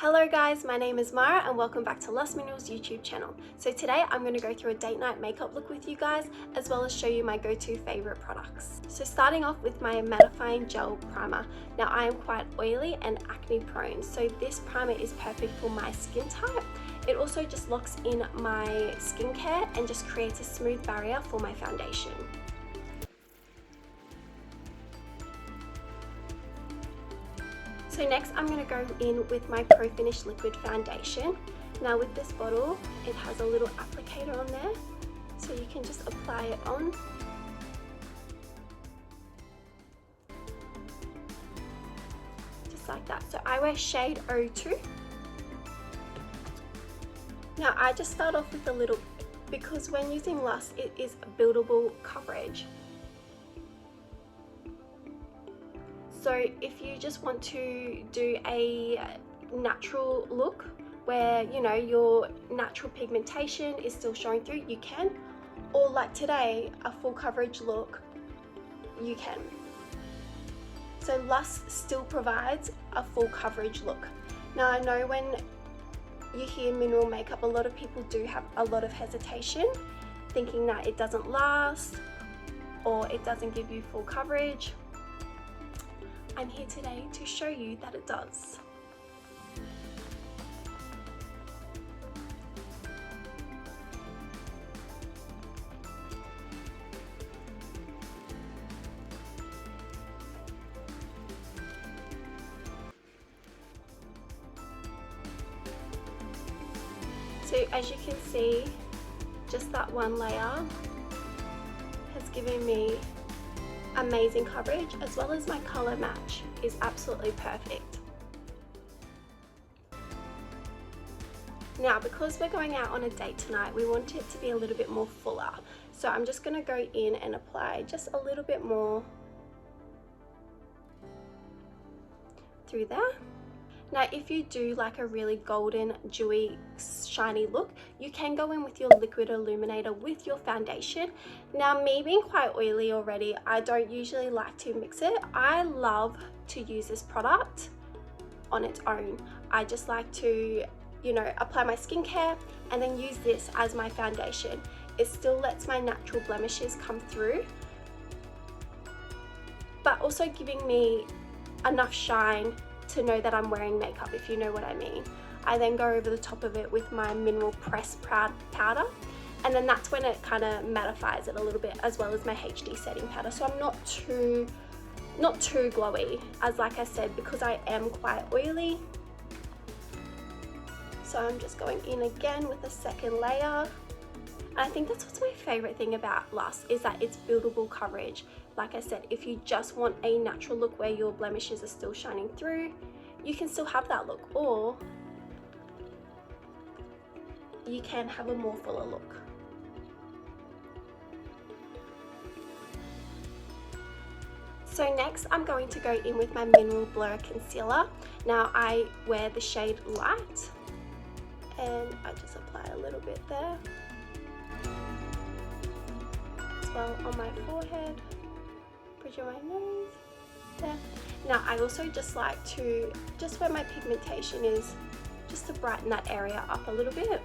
Hello guys, my name is Mara and welcome back to Lush Minerals YouTube channel. So today I'm going to go through a date night makeup look with you guys, as well as show you my go-to favorite products. So starting off with my mattifying gel primer. Now I am quite oily and acne prone, so this primer is perfect for my skin type. It also just locks in my skincare and just creates a smooth barrier for my foundation. So next I'm going to go in with my Pro Finish Liquid Foundation. Now with this bottle, it has a little applicator on there, so you can just apply it on. Just like that. So I wear shade 02. Now I just start off with a little, because when using Lush, it is buildable coverage. So if you just want to do a natural look where, you know, your natural pigmentation is still showing through, you can. Or like today, a full coverage look, you can. So Lush still provides a full coverage look. Now I know when you hear mineral makeup, a lot of people do have a lot of hesitation, thinking that it doesn't last or it doesn't give you full coverage. I'm here today to show you that it does. So as you can see, just that one layer has given me amazing coverage, as well as my color match is absolutely perfect. Now because we're going out on a date tonight, we want it to be a little bit more fuller, so I'm just going to go in and apply just a little bit more through there. Now if you do like a really golden, dewy, shiny look, you can go in with your liquid illuminator with your foundation. Now me being quite oily already, I don't usually like to mix it. I love to use this product on its own. I just like to, you know, apply my skincare and then use this as my foundation. It still lets my natural blemishes come through, but also giving me enough shine to know that I'm wearing makeup, if you know what I mean. I then go over the top of it with my mineral press powder, and then that's when it kind of mattifies it a little bit, as well as my HD setting powder. So I'm not too glowy, as like I said, because I am quite oily. So I'm just going in again with a second layer. And I think that's what's my favorite thing about Lush, is that it's buildable coverage. Like I said, if you just want a natural look where your blemishes are still shining through, you can still have that look, or you can have a more fuller look. So next I'm going to go in with my Mineral Blur Concealer. Now I wear the shade Light, and I just apply a little bit there, as well on my forehead, bridge of my nose, there. Now I also just like to, just where my pigmentation is, just to brighten that area up a little bit.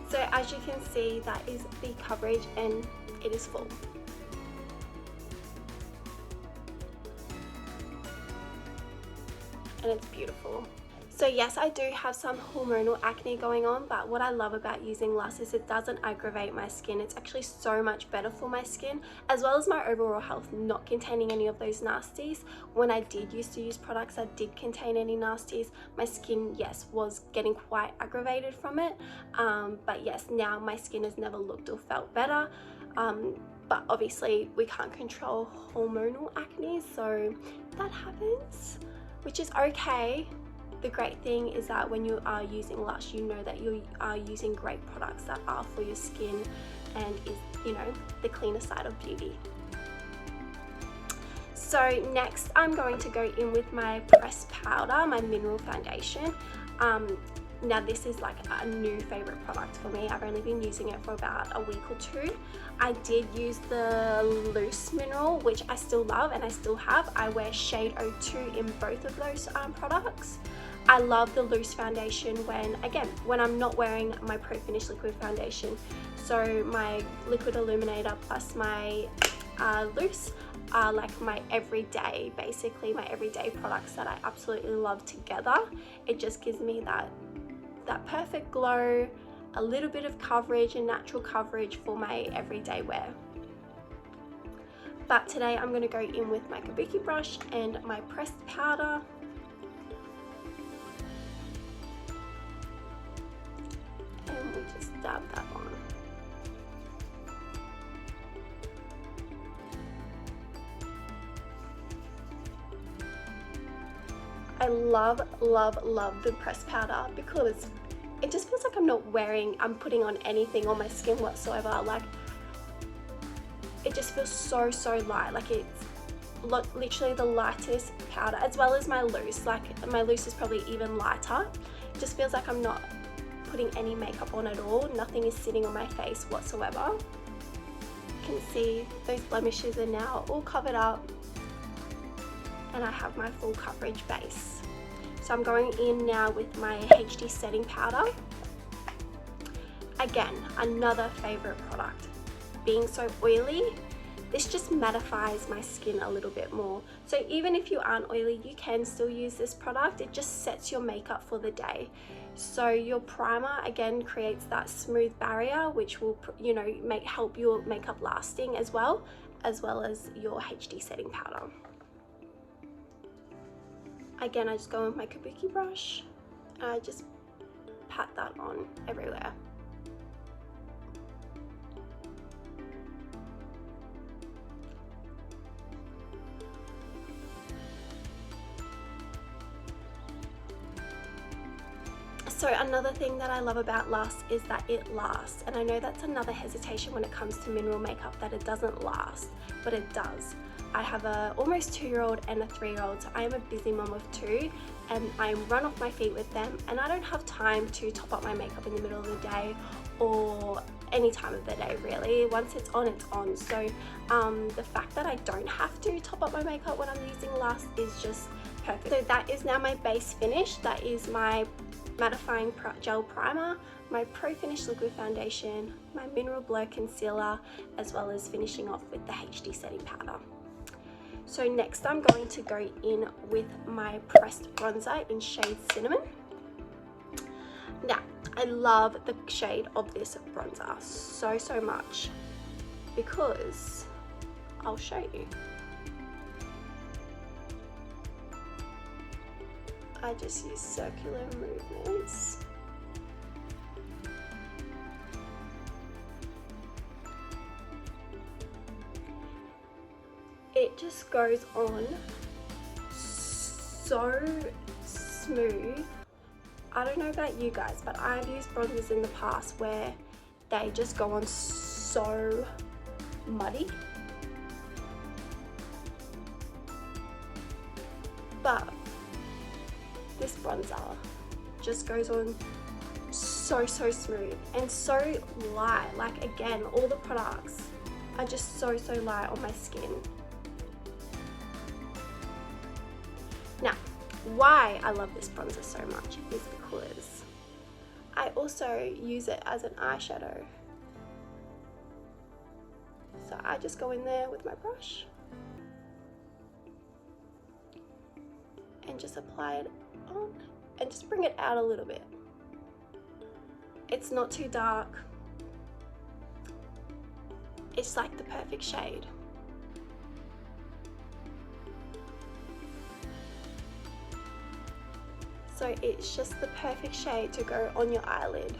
So as you can see, that is the coverage and it is full. And it's beautiful. So yes, I do have some hormonal acne going on, but what I love about using Lush is it doesn't aggravate my skin. It's actually so much better for my skin, as well as my overall health, not containing any of those nasties. When I did used to use products that did contain any nasties, my skin, yes, was getting quite aggravated from it. But yes, now my skin has never looked or felt better. But obviously we can't control hormonal acne, so that happens, which is okay. The great thing is that when you are using Lush, you know that you are using great products that are for your skin and is, you know, the cleaner side of beauty. So next I'm going to go in with my pressed powder, my mineral foundation. Now this is like a new favorite product for me. I've only been using it for about a week or two. I did use the loose mineral, which I still love and I still have. I wear shade 02 in both of those products. I love the loose foundation when I'm not wearing my Pro Finish liquid foundation. So my liquid illuminator plus my loose are like my everyday, basically my everyday products that I absolutely love together. It just gives me that perfect glow, a little bit of coverage and natural coverage for my everyday wear. But today I'm going to go in with my kabuki brush and my pressed powder. And we just dab that on. I love, love, love the pressed powder because it just feels like I'm putting on anything on my skin whatsoever. Like, it just feels so, so light. Like, it's literally the lightest powder, as well as my loose. Like, my loose is probably even lighter. It just feels like I'm not putting any makeup on at all. Nothing is sitting on my face whatsoever. You can see those blemishes are now all covered up, and I have my full coverage base. So I'm going in now with my HD setting powder. Again, another favorite product. Being so oily, this just mattifies my skin a little bit more. So even if you aren't oily, you can still use this product. It just sets your makeup for the day. So your primer again creates that smooth barrier, which will, you know, help your makeup lasting as well as your HD setting powder. Again, I just go with my kabuki brush and I just pat that on everywhere. So another thing that I love about Lush is that it lasts, and I know that's another hesitation when it comes to mineral makeup, that it doesn't last, but it does. I have a almost 2-year-old and a 3-year-old, so I am a busy mom of 2, and I run off my feet with them, and I don't have time to top up my makeup in the middle of the day or any time of the day really. Once it's on, it's on. So the fact that I don't have to top up my makeup when I'm using Lush is just perfect. So that is now my base finish. That is my mattifying gel primer, my Pro Finish liquid foundation, my mineral blur concealer, as well as finishing off with the HD setting powder. So next I'm going to go in with my pressed bronzer in shade Cinnamon. Now, I love the shade of this bronzer so much because I'll show you. I just use circular movements. It just goes on so smooth. I don't know about you guys, but I've used bronzers in the past where they just go on so muddy. But this bronzer just goes on so smooth and so light. Like, again, all the products are just so light on my skin. Now, why I love this bronzer so much is because I also use it as an eyeshadow. So I just go in there with my brush and just apply it on and just bring it out a little bit. It's not too dark. It's like the perfect shade. So it's just the perfect shade to go on your eyelid.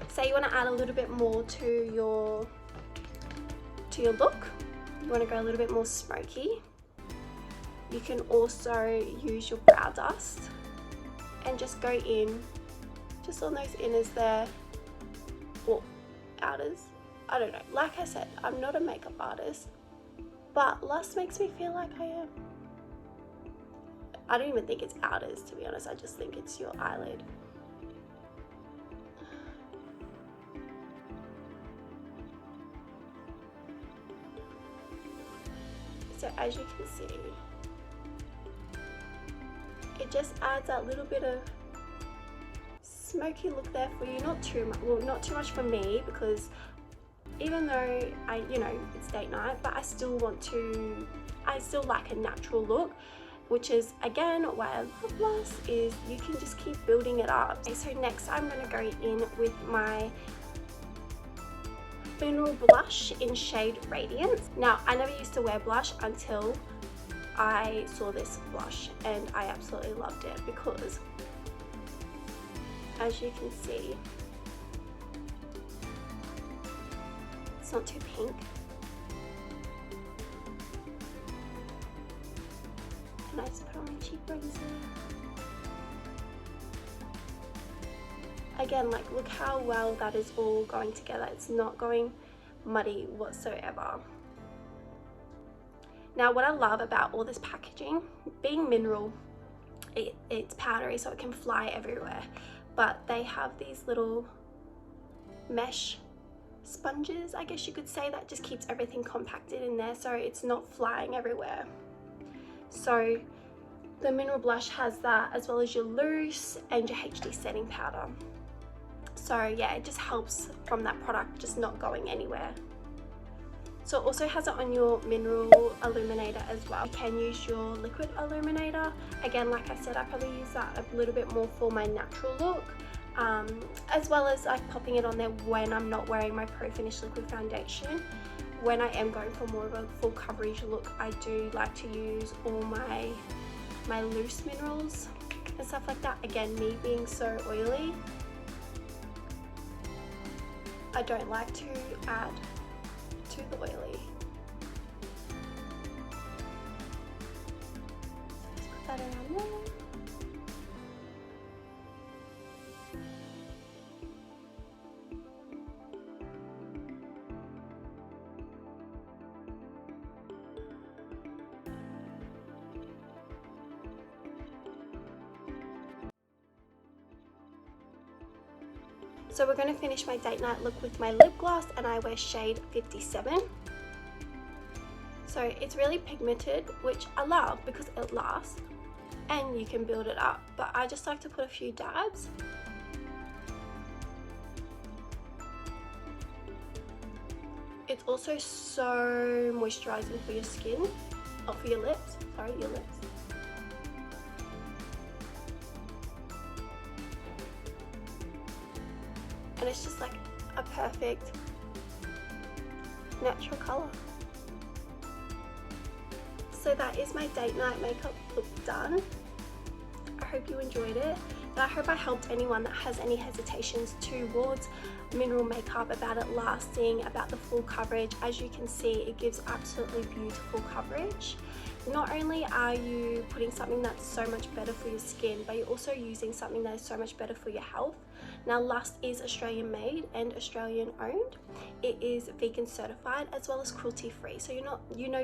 Say you want to add a little bit more to your look. You want to go a little bit more smoky. You can also use your brow dust and just go in, just on those inners there, or outers. I don't know. Like I said, I'm not a makeup artist, but Lush makes me feel like I am. I don't even think it's outers, to be honest. I just think it's your eyelid. So as you can see, it just adds that little bit of smoky look there for you. Not too much, well, not too much for me, because even though it's date night, but I still like a natural look, which is again why I love blush, is you can just keep building it up. Okay, so next I'm going to go in with my mineral blush in shade Radiance. Now, I never used to wear blush until I saw this blush, and I absolutely loved it because, as you can see, it's not too pink. And I just put on my cheekbones there. Again, like, look how well that is all going together. It's not going muddy whatsoever. Now, what I love about all this packaging, being mineral, it's powdery, so it can fly everywhere, but they have these little mesh sponges, I guess you could say, that just keeps everything compacted in there, so it's not flying everywhere. So the mineral blush has that, as well as your loose and your HD setting powder. So yeah, it just helps from that product just not going anywhere. So it also has it on your mineral illuminator as well. You can use your liquid illuminator. Again, like I said, I probably use that a little bit more for my natural look, as well as like popping it on there when I'm not wearing my Pro Finish liquid foundation. When I am going for more of a full coverage look, I do like to use all my loose minerals and stuff like that. Again, me being so oily, I don't like to add to the oily. Just put that around there. So we're going to finish my date night look with my lip gloss, and I wear shade 57. So it's really pigmented, which I love because it lasts and you can build it up, but I just like to put a few dabs. It's also so moisturizing for your skin, or for your lips, sorry, your lips. And it's just like a perfect natural color. So that is my date night makeup look done. I hope you enjoyed it, and I hope I helped anyone that has any hesitations towards mineral makeup, about it lasting, about the full coverage. As you can see, it gives absolutely beautiful coverage. Not only are you putting something that's so much better for your skin, but you're also using something that is so much better for your health. Now, Lust is Australian made and Australian owned. It is vegan certified as well as cruelty free, so you're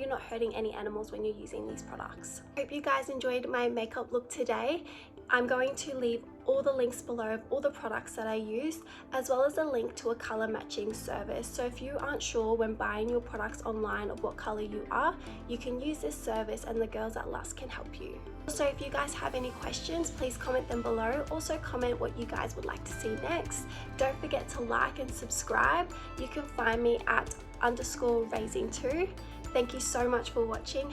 not hurting any animals when you're using these products. I hope you guys enjoyed my makeup look today. I'm going to leave all the links below of all the products that I used, as well as a link to a color matching service. So if you aren't sure when buying your products online of what color you are, you can use this service and the girls at Lust can help you. Also, if you guys have any questions, please comment them below. Also comment what you guys would like to see next. Don't forget to like and subscribe. You can find me at _raising2. Thank you so much for watching.